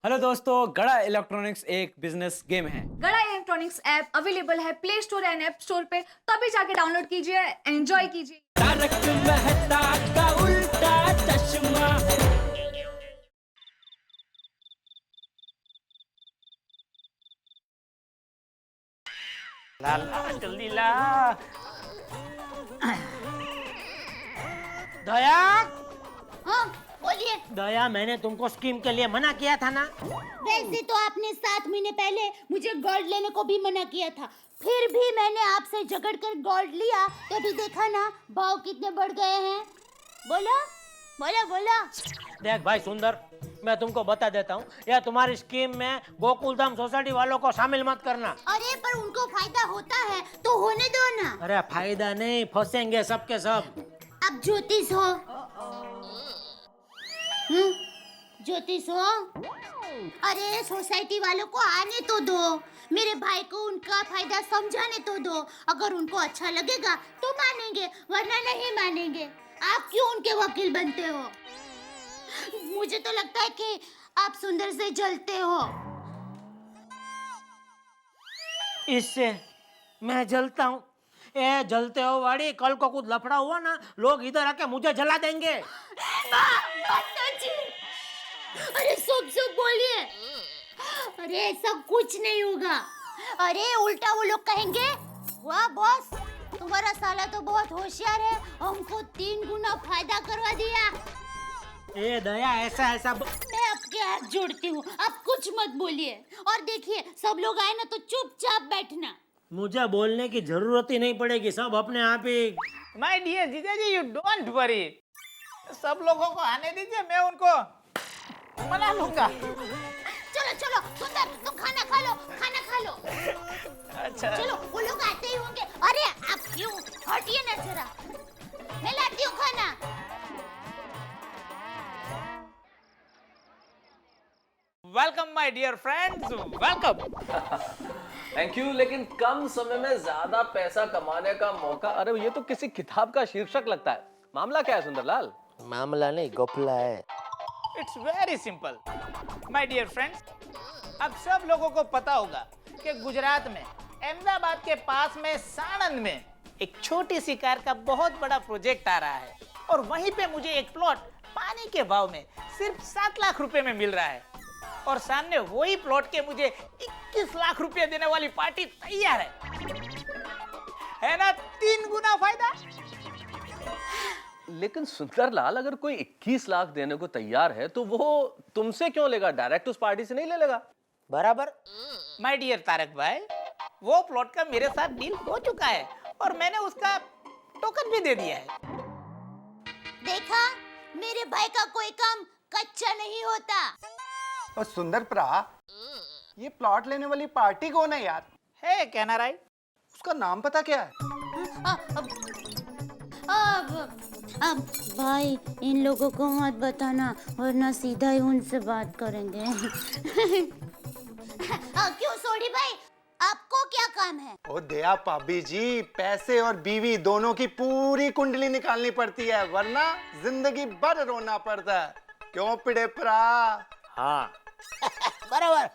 Hello दोस्तों, गड़ा electronics एक बिजनेस गेम है। गड़ा इलेक्ट्रॉनिक्स ऐप अवेलेबल है play store and app store पे, तभी जाके डाउनलोड कीजिए, एंजॉय कीजिए। तारक मेहता का उल्टा चश्मा। ला ला जल्दी ला। दया, हाँ बोलिए। दया, मैंने तुमको स्कीम के लिए मना किया था ना। वैसे तो आपने 7 महीने पहले मुझे गोल्ड लेने को भी मना किया था, फिर भी मैंने आपसे झगड़ कर गोल्ड लिया, तभी देखा ना भाव कितने बढ़ गए हैं। बोलो बोलो बोलो। देख भाई सुंदर, मैं तुमको बता देता हूँ, यह तुम्हारी स्कीम में गोकुलधाम सोसाइटी वालों को शामिल मत करना। अरे पर उनको फायदा होता है तो होने दो ना। अरे फायदा नहीं, फंसेंगे सबके सब। अब ज्योतिष हो। ज्योतिष हो। अरे सोसाइटी वालों को आने तो दो, मेरे भाई को उनका फायदा समझाने तो दो। अगर उनको अच्छा लगेगा तो मानेंगे, वरना नहीं मानेंगे। आप क्यों उनके वकील बनते हो? मुझे तो लगता है कि आप सुंदर से जलते हो। इससे मैं जलता हूँ? ए जलते हो वाड़ी, कल को कुछ लफड़ा हुआ ना, लोग इधर आके मुझे जला देंगे। अरे सब बोलिए। अरे ऐसा कुछ नहीं होगा। अरे उल्टा वो लोग कहेंगे, वाह बॉस, तुम्हारा साला तो बहुत होशियार है, हमको 3 गुना फायदा करवा दिया। ए दया, ऐसा मैं आपके हाथ जोड़ती हूँ, आप कुछ मत बोलिए। और देखिए सब लोग आए ना तो चुपचाप बैठना। मुझे बोलने की जरूरत ही नहीं पड़ेगी, सब अपने आप ही। माय डियर जीजाजी, यू डोंट वरी, सब लोगों को आने दीजिए, मैं उनको मना लूंगा। चलो चलो सुंदर, तुम खाना खा लो, खाना खा लो। अच्छा चलो वो लोग आते ही होंगे। अरे आप क्यों, हटिए ना जरा, मैं लाती हूँ खाना। Welcome my dear friends, welcome. Thank you. लेकिन कम समय में ज्यादा पैसा कमाने का मौका, अरे ये तो किसी किताब का शीर्षक लगता है। मामला क्या है सुंदरलाल? मामला नहीं, घपला है। It's very simple my dear friends. अब सब लोगों को पता होगा कि गुजरात में अहमदाबाद के पास में साणंद में एक छोटी सी कार का बहुत बड़ा प्रोजेक्ट आ रहा है, और वहीं पे मुझे एक प्लॉट पानी के भाव में सिर्फ 7 लाख रुपए में मिल रहा है, और सामने वही प्लॉट के मुझे 21 लाख रुपए देने वाली पार्टी तैयार है ना? 3 गुना फायदा। लेकिन सुंदरलाल, अगर कोई 21 लाख देने को तैयार है तो वो तुमसे क्यों लेगा? डायरेक्ट उस पार्टी से नहीं ले लेगा? बराबर। माय डियर तारक भाई, वो प्लॉट का मेरे साथ डील हो चुका है, और मैंने उसका टोकन भी दे दिया है। देखा, मेरे भाई का कोई काम कच्चा नहीं होता। और सुंदर प्रा, ये प्लॉट लेने वाली पार्टी कौन है यार? है कहना राइट? उसका नाम पता क्या है? अब भाई इन लोगों को मत बताना, वरना सीधा ही उनसे बात करेंगे। क्यों सोडी भाई, आपको क्या काम है? ओ दया भाभी जी, पैसे और बीवी दोनों की पूरी कुंडली निकालनी पड़ती है, वरना जिंदगी भर रोना पड़ता है। क्यों पिड़े प्रा? हाँ बराबर।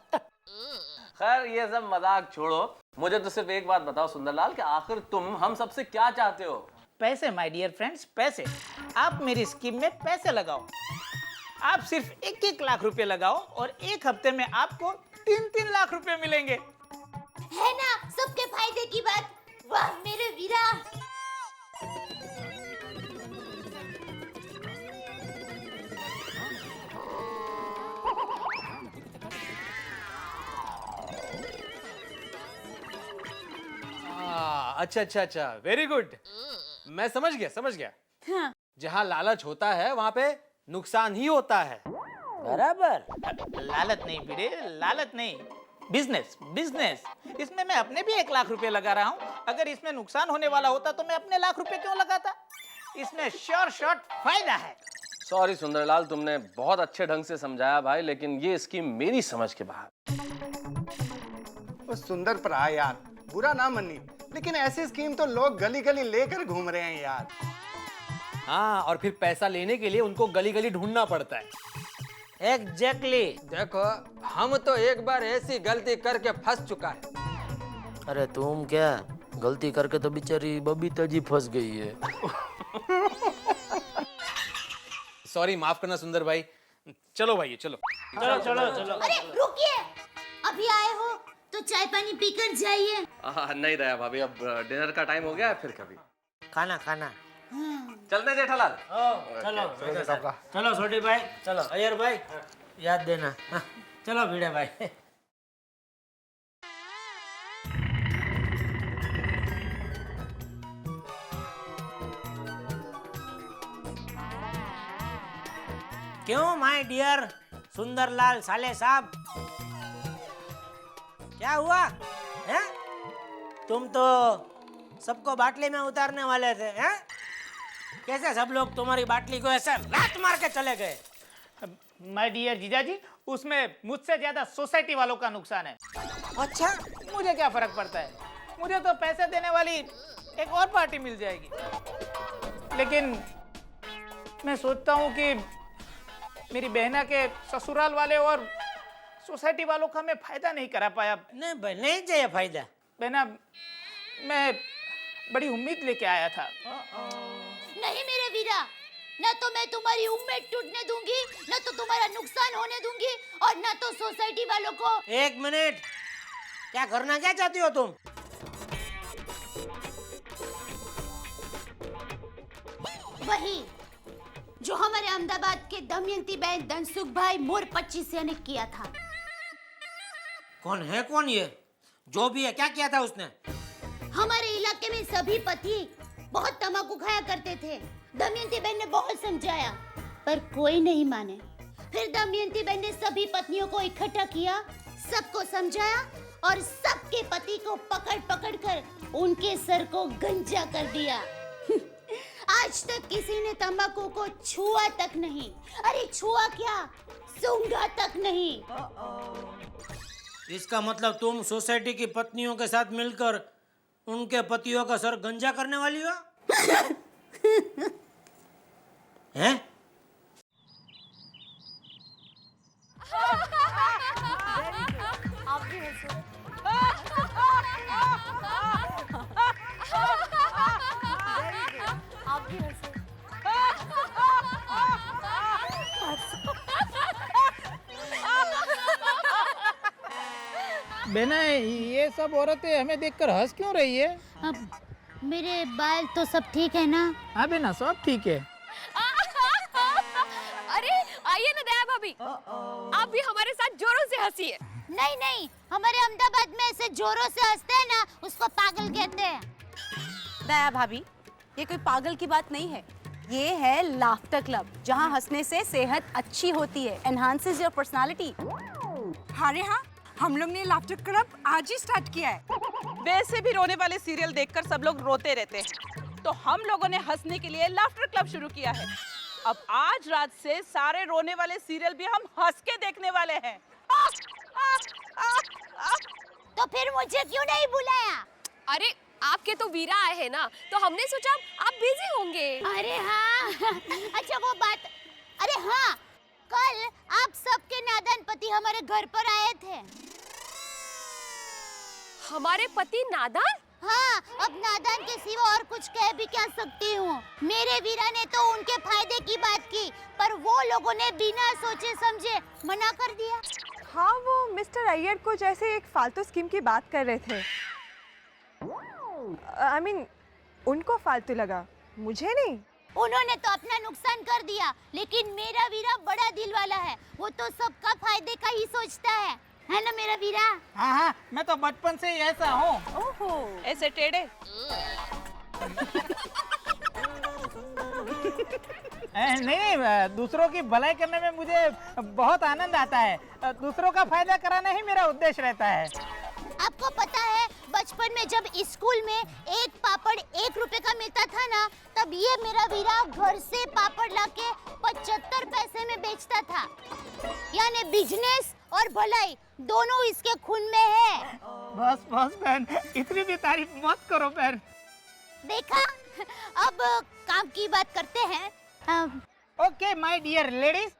खैर ये सब मजाक छोड़ो, मुझे तो सिर्फ एक बात बताओ सुंदरलाल, कि आखिर तुम हम सबसे क्या चाहते हो? पैसे माय डियर फ्रेंड्स, पैसे। आप मेरी स्कीम में पैसे लगाओ। आप सिर्फ 1-1 लाख रुपए लगाओ, और 1 हफ्ते में आपको 3-3 लाख रुपए मिलेंगे। है ना सबके फायदे की बात। वाह मेरे वीरा। अच्छा, वेरी गुड। मैं समझ गया। हाँ। जहाँ लालच होता है वहाँ पे नुकसान ही होता है। बराबर। लालच नहीं भिड़े, लालच नहीं, बिजनेस बिजनेस। इसमें मैं अपने भी 1 लाख रुपए लगा रहा हूँ। अगर इसमें नुकसान होने वाला होता तो मैं अपने लाख रुपए क्यों लगाता? इसमें श्योर शॉट फायदा है। सॉरी सुंदरलाल, तुमने बहुत अच्छे ढंग से समझाया भाई, लेकिन ये स्कीम मेरी समझ के बाहर। ओ सुंदर प्रा यार, बुरा ना मनी, लेकिन ऐसी स्कीम तो लोग गली गली लेकर घूम रहे हैं यार। हाँ, और फिर पैसा लेने के लिए उनको गली गली ढूंढना पड़ता है। एग्जैक्टली। देखो हम तो एक बार ऐसी गलती करके फंस चुका है। अरे तुम क्या, गलती करके तो बेचारी बबीता जी फंस गई है। सॉरी, माफ करना सुंदर भाई। चलो भाई चलो। चलो चलो चलो। अरे रुकिए, अभी आए हो तो चाय पानी पीकर जाइए। नहीं दया भाभी, अब डिनर का टाइम हो गया है, फिर कभी। खाना खाना। चलते हैं जेठालाल। चलो चलो छोटी भाई, चलो अय्यर भाई याद देना। हाँ, चलो भिड़े भाई। क्यों माय डियर सुंदरलाल साले साहब, क्या हुआ है? तुम तो सबको बाटली में उतारने वाले थे हैं? कैसे सब लोग तुम्हारी बाटली को ऐसे लात मार के चले गए? माय डियर जीजाजी, उसमें मुझसे ज्यादा सोसाइटी वालों का नुकसान है। अच्छा, मुझे क्या फर्क पड़ता है, मुझे तो पैसे देने वाली एक और पार्टी मिल जाएगी। लेकिन मैं सोचता हूँ कि मेरी बहना के ससुराल वाले और सोसाइटी वालों का मैं फायदा नहीं करा पाया। नहीं भाई, नहीं चाहिए फायदा। बहना, मैं बड़ी उम्मीद लेके आया था। नहीं मेरे वीरा, न तो मैं तुम्हारी उम्मीद टूटने दूंगी, न तो तुम्हारा नुकसान होने दूंगी, और न तो सोसाइटी वालों को। एक मिनट, क्या करना क्या चाहती हो तुम? वही जो हमारे अहमदाबाद के दमयंती बहन धनसुख भाई मोर 25 ने किया था। कौन है कौन ये? जो भी है, क्या किया था उसने? हमारे इलाके में सभी पति बहुत तंबाकू खाया करते थे। दमयंती बहन ने बहुत समझाया पर कोई नहीं माने। फिर दमयंती बहन ने सभी पत्नियों को इकट्ठा किया, सबको समझाया और सबके पति को पकड़ पकड़ कर उनके सर को गंजा कर दिया। आज तक किसी ने तंबाकू को छुआ तक नहीं। अरे छुआ क्या, सूंघा तक नहीं। इसका मतलब तुम सोसाइटी की पत्नियों के साथ मिलकर उनके पतियों का सर गंजा करने वाली हो? हैं? आप भी हंसो। आप भी हंसो। बहना, ये सब औरतें हमें देखकर हंस क्यों रही है? अब मेरे बाल तो सब ठीक है ना? हाँ बहना, सब ठीक है। अरे आइए ना दया भाभी, आप भी हमारे साथ जोरों से हंसिए। नहीं नहीं, हमारे अहमदाबाद में ऐसे जोरों से हंसते हैं ना, उसको पागल कहते हैं। दया भाभी, ये कोई पागल की बात नहीं है, ये है लाफ्टर क्लब, जहाँ हंसने से सेहत अच्छी होती है, एनहांसेस योर पर्सनालिटी। अरे हाँ, हम लोग ने लाफ्टर क्लब आज ही स्टार्ट किया है। वैसे भी रोने वाले सीरियल देखकर सब लोग रोते रहते हैं, तो हम लोगों ने हंसने के लिए लाफ्टर क्लब शुरू किया है। अब आज रात से सारे रोने वाले सीरियल भी हम हंस के देखने वाले हैं। तो फिर मुझे क्यों नहीं बुलाया? अरे आपके तो वीरा आए हैं ना, तो हमने सोचा आप बिजी होंगे। अरे हाँ अच्छा वो बात, अरे हाँ, कल आप सबके नादान पति हमारे घर पर आए थे। हमारे पति नादान? हाँ, अब नादान के सिवा और कुछ कह भी क्या सकती हूँ। मेरे वीरा ने तो उनके फायदे की बात की, पर वो लोगों ने बिना सोचे समझे मना कर दिया। हाँ, वो मिस्टर अय्यर को जैसे एक फालतू स्कीम की बात कर रहे थे। I mean, उनको फालतू लगा, मुझे नहीं। उन्होंने तो अपना नुकसान कर दिया, लेकिन मेरा वीरा बड़ा दिल वाला है, वो तो सबका फायदे का ही सोचता है ना मेरा वीरा? हाँ हाँ, मैं तो बचपन से ही ऐसा हूँ। ओहो, ऐसे टेढ़े? नहीं, दूसरों की भलाई करने में मुझे बहुत आनंद आता है। दूसरों का फायदा कराना ही मेरा उद्देश्य रहता है। आपको पता है, बचपन में जब स्कूल में एक पापड़ 1 रुपए का मिलता था ना, तब ये मेरा वीरा घर से पापड़ लाके 75 पैसे में बेचता था। यानी बिजनेस और भलाई दोनों इसके खून में है। बस बस बहन, इतनी भी तारीफ मत करो बहन। देखा, अब काम की बात करते हैं। ओके माय डियर लेडीज,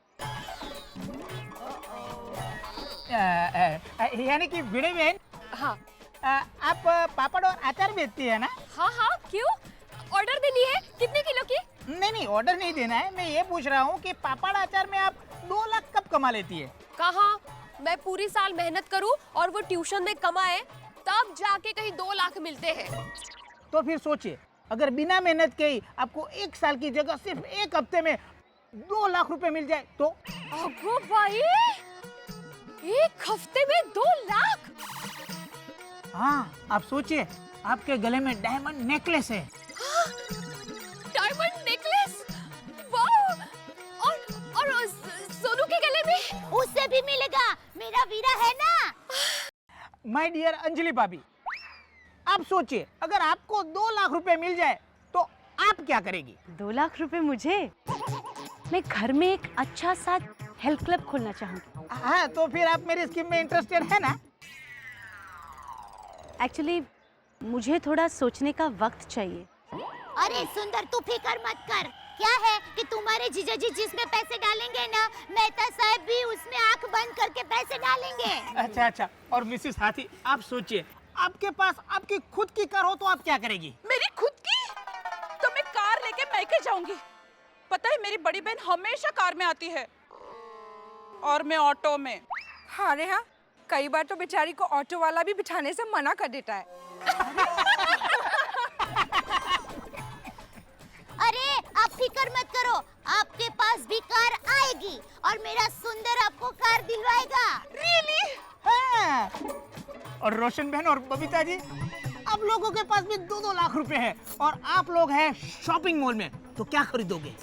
यानी कि भिड़े बहन, हाँ आप पापड़ और अचार बेचती है ना? हाँ हाँ, क्यों? ऑर्डर देनी है? कितने किलो की? नहीं, ऑर्डर नहीं देना है। मैं ये पूछ रहा हूँ कि पापड़ अचार में आप 2 लाख कब कमा लेती है? कहाँ? मैं पूरी साल मेहनत करूँ और वो ट्यूशन में कमाए, तब जाके कहीं 2 लाख मिलते हैं। तो फिर सोचिए, अगर बिना मेहनत के ही आपको 1 साल की जगह सिर्फ 1 हफ्ते में 2 लाख रुपए मिल जाए तो? अगो भाई, 1 हफ्ते में 2 लाख? हाँ, आप सोचिए, आपके गले में डायमंड नेकलेस है। Diamond necklace? वाह! और सोनू के गले में? उससे भी मिलेगा, मेरा वीरा है ना। माय डियर अंजलि भाभी, आप सोचिए, अगर आपको 2 लाख रुपए मिल जाए तो आप क्या करेगी? 2 लाख रुपए मुझे? मैं घर में एक अच्छा सा हेल्थ क्लब खोलना चाहूँगी। हाँ, तो फिर आप मेरी स्कीम में इंटरेस्टेड है ना? एक्चुअली मुझे थोड़ा सोचने का वक्त चाहिए। अरे सुंदर, तू फिक्र मत कर। क्या है कि तुम्हारे जीजा जी जिसमें पैसे डालेंगे ना, मेहता साहब भी उसमें आंख बंद करके पैसे डालेंगे। अच्छा, और मिसेस हाथी, आप सोचिए, आपके पास आपकी खुद की कार हो तो आप क्या करेगी? मेरी खुद की? तो मैं कार लेके मैके जाऊंगी। पता है, मेरी बड़ी बहन हमेशा कार में आती है और मैं ऑटो में। हाँ रे हाँ, कई बार तो बेचारी को ऑटो वाला भी बिठाने से मना कर देता है। अरे आप फिक्र मत करो, आपके पास भी कार आएगी और मेरा सुंदर आपको कार दिलवाएगा। रियली? हाँ। और रोशन बहन और बबीता जी, आप लोगों के पास भी 2-2 लाख रुपए हैं और आप लोग हैं शॉपिंग मॉल में, तो क्या खरीदोगे?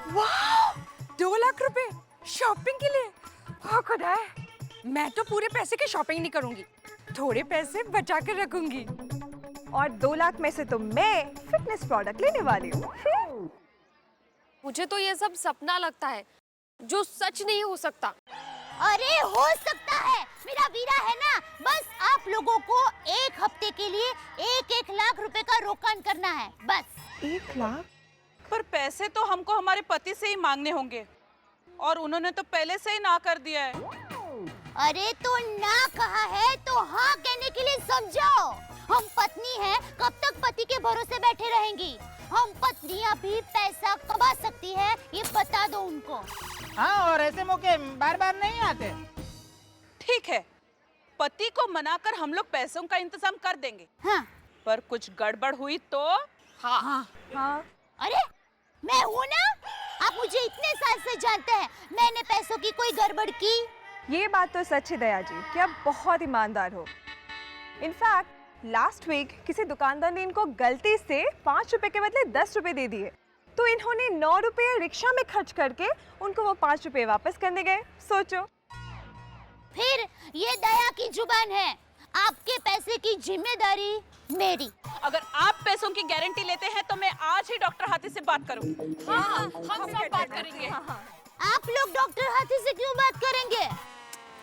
वाह! 2 लाख रुपए शॉपिंग के लिए? हाँ खुदा है, मैं तो पूरे पैसे की शॉपिंग नहीं करूंगी, थोड़े पैसे बचा कर रखूंगी। और 2 लाख में से तो मैं फिटनेस प्रोडक्ट लेने वाली हूँ। मुझे तो ये सब सपना लगता है, जो सच नहीं हो सकता। अरे हो सकता है, मेरा वीरा है ना। बस आप लोगों को 1 हफ्ते के लिए 1-1 लाख रुपए का रोकान करना है, बस। 1 लाख? पर पैसे तो हमको हमारे पति से ही मांगने होंगे और उन्होंने तो पहले से ही ना कर दिया है। अरे तो ना कहा है तो हाँ कहने के लिए समझाओ। हम पत्नी हैं, कब तक पति के भरोसे बैठे रहेंगी? हम पत्नियां भी पैसा कमा सकती है, ये बता दो उनको। हाँ, और ऐसे मौके बार-बार नहीं आते। ठीक है, पति को मनाकर हम लोग पैसों का इंतजाम कर देंगे। हाँ। पर कुछ गड़बड़ हुई तो? हाँ। अरे मैं हूँ ना, आप मुझे इतने साल से जानते हैं, मैंने पैसों की कोई गड़बड़ की? ये बात तो सच है दया जी कि आप बहुत ईमानदार हो। इनफैक्ट लास्ट वीक किसी दुकानदार ने इनको गलती से 5 रुपए के बदले 10 रुपए दे दिए, तो इन्होंने 9 रुपए रिक्शा में खर्च करके उनको वो 5 रुपए वापस करने गए। सोचो। फिर ये दया की जुबान है, आपके पैसे की जिम्मेदारी मेरी। अगर आप पैसों की गारंटी लेते हैं तो मैं आज ही डॉक्टर हाथी से बात करूंगी। हाँ, हम सब बात करेंगे। आप लोग डॉक्टर हाथी से क्यों बात करेंगे?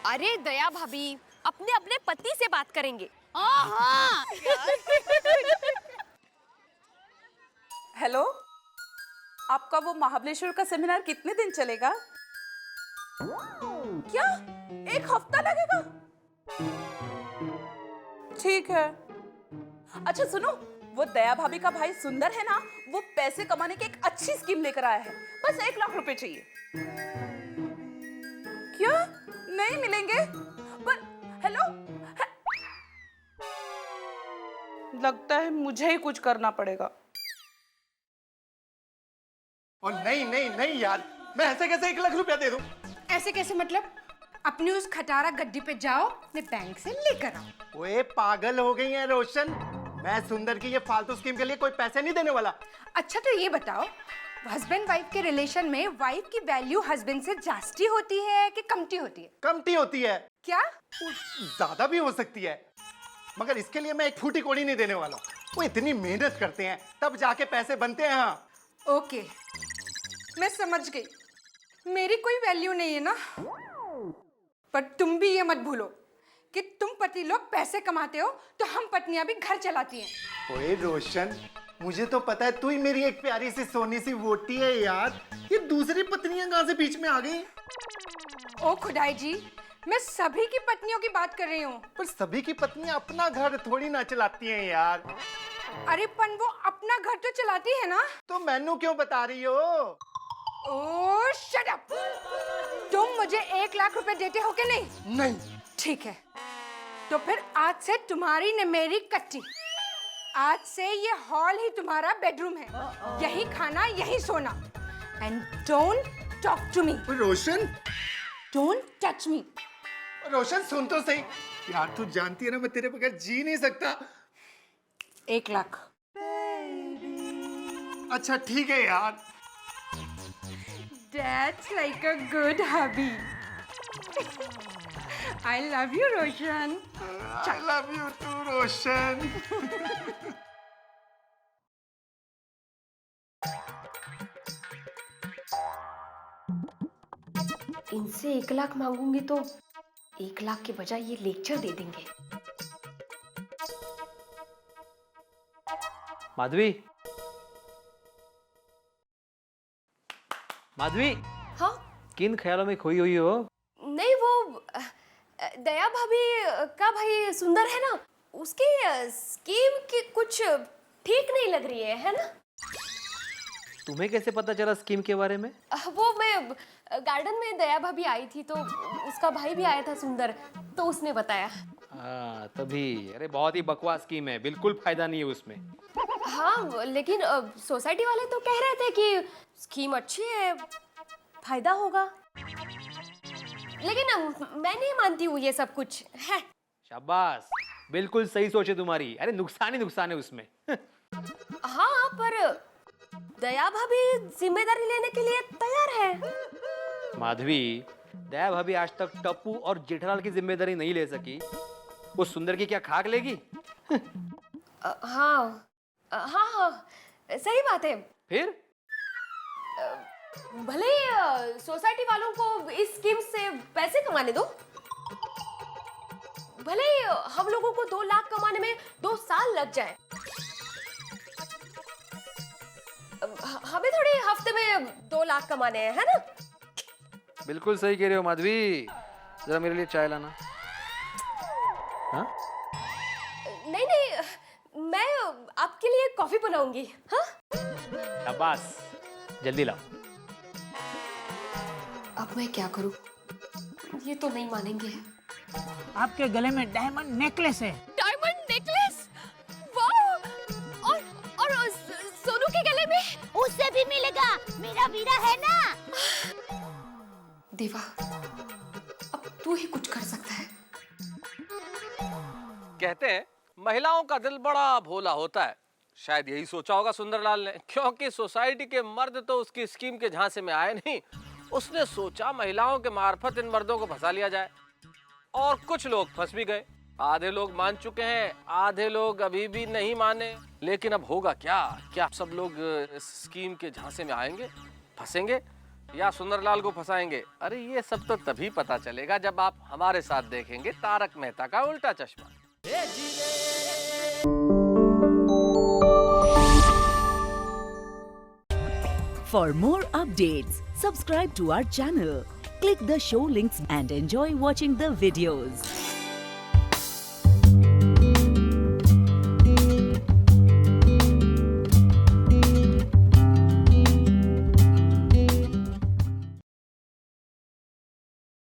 अरे दया भाभी, अपने अपने पति से बात करेंगे। हाँ। हेलो, आपका वो महाबलेश्वर का सेमिनार कितने दिन चलेगा? क्या 1 हफ्ता लगेगा? ठीक है। अच्छा सुनो, वो दया भाभी का भाई सुंदर है ना, वो पैसे कमाने की एक अच्छी स्कीम लेकर आया है। बस 1 लाख रुपए चाहिए। क्या नहीं मिलेंगे? पर हेलो, लगता है मुझे ही कुछ करना पड़ेगा। और नहीं यार, मैं ऐसे कैसे 1 लाख रुपया दे दूं? ऐसे कैसे मतलब? अपनी उस खटारा गड्डी पे जाओ, अपने बैंक से लेकर आओ। ओए पागल हो गई है रोशन, मैं सुंदर की ये फालतू स्कीम के लिए कोई पैसे नहीं देने वाला। अच्छा तो ये बताओ, हस्बैंड वाइफ के रिलेशन में वाइफ की वैल्यू हस्बैंड से जास्ती होती है कि कमती होती है? कमती होती है। क्या? ज्यादा भी हो सकती है, मगर इसके लिए मैं 1 फूटी कौड़ी नहीं देने वाला। वो इतनी मेहनत करते हैं तब जाके पैसे बनते हैं। हाँ ओके, मैं समझ गई, मेरी कोई वैल्यू नहीं है ना। पर तुम भी ये मत भूलो कि तुम पति लोग पैसे कमाते हो तो हम पत्नियां भी घर चलाती हैं। ओए रोशन, मुझे तो पता है तू ही मेरी एक प्यारी सी सोनी सी वोटी है यार, ये दूसरी पत्नियां कहां से बीच में आ गई? ओ खुदाई जी, मैं सभी की पत्नियों की बात कर रही हूँ। पर सभी की पत्नियां अपना घर थोड़ी ना चलाती हैं यार। अरे पन वो अपना घर तो चलाती है ना। तो मैनू क्यों बता रही हो? ओह शट अप। तुम मुझे 1 लाख रुपए देते हो कि नहीं? नहीं। ठीक है, तो फिर आज से तुम्हारी न मेरी कट्टी। आज से ये हॉल ही तुम्हारा बेडरूम है, यही खाना यही सोना। And don't talk to me. Roshan, don't touch me. Roshan सुन तो सही यार, तू जानती है ना मैं तेरे बगैर जी नहीं सकता। 1 लाख। अच्छा ठीक है यार। That's like a good hubby. I love you, Roshan. I love you too, रोशन। इनसे 1 लाख मांगूंगी तो 1 लाख के बजाय ये लेक्चर दे देंगे। माधवी, माधवी, हाँ? किन ख्यालों में खोई हुई हो? नहीं, वो दया भाभी का भाई सुंदर है ना, उसकी स्कीम की कुछ ठीक नहीं लग रही है ना? तुम्हें कैसे पता चला स्कीम के बारे में? वो मैं गार्डन में दया भाभी आई थी तो उसका भाई भी आया था सुंदर, तो उसने बताया। तभी। अरे बहुत ही बकवास स्कीम है, बिल्कुल फायदा नहीं है उसमें। हाँ, लेकिन सोसाइटी वाले तो कह रहे थे कि स्कीम अच्छी है, फायदा होगा। लेकिन मैं नहीं मानती हूँ ये सब कुछ है। शाबाश, बिल्कुल सही सोच है तुम्हारी। अरे नुकसान ही नुकसान है उसमें। हाँ, पर दया भाभी जिम्मेदारी लेने के लिए तैयार है। माधवी, दया भाभी आज तक टप्पू और जेठालाल की जिम्मेदारी नहीं ले सकी, वो सुंदर की क्या खाक लेगी? हाँ हाँ, सही बात है। फिर भले सोसाइटी वालों को इस स्कीम से पैसे कमाने दो, भले हम लोगों को 2 लाख कमाने में 2 साल लग जाए, हमें थोड़ी हफ्ते में 2 लाख कमाने हैं, है ना? बिल्कुल सही कह रहे हो माधवी। जरा मेरे लिए चाय लाना। हाँ? नहीं नहीं, मैं आपके लिए कॉफी बनाऊंगी। हाँ? शाबाश, जल्दी लाओ। अब मैं क्या करूं? ये तो नहीं मानेंगे। आपके गले में डायमंड नेकलेस है। Diamond necklace? वाह! और सोनू के गले में? उससे भी मिलेगा, मेरा वीरा है ना। देवा, अब तू ही कुछ कर सकता है। कहते हैं महिलाओं का दिल बड़ा भोला होता है। शायद यही सोचा होगा सुंदरलाल ने, क्योंकि सोसाइटी के मर्द तो उसकी स्कीम के झांसे में आए नहीं। उसने सोचा महिलाओं के मार्फत इन मर्दों को फंसा लिया जाए, और कुछ लोग फंस भी गए। आधे लोग मान चुके हैं, आधे लोग अभी भी नहीं माने। लेकिन अब होगा क्या? क्या सब लोग इस स्कीम के झांसे में आएंगे, फंसेंगे, या सुंदरलाल को फंसाएंगे? अरे ये सब तो तभी पता चलेगा जब आप हमारे साथ देखेंगे तारक मेहता का उल्टा चश्मा। For more updates, subscribe to our channel, click the show links and enjoy watching the videos.